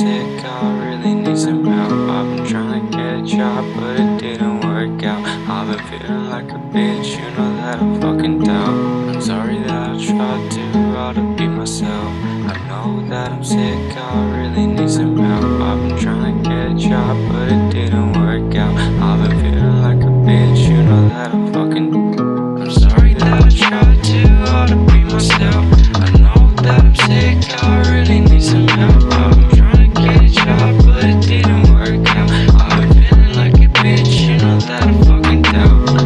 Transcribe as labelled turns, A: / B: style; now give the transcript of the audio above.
A: sick, I really need some help. I've been trying to get a job, but it didn't work out. I've been feeling like a bitch, you know that I fucking doubt. I'm sorry that I tried too hard to be myself. I know that I'm sick, I really need some help. I've been trying to get a job, but it didn't work out. I've been feeling like a bitch, you know that I fucking. I'm sorry that I tried too hard to be myself. I know that I'm sick, I really need some help. I've been trying to get a job, but it didn't work out. I've been feeling like a bitch, you know that I fucking doubt.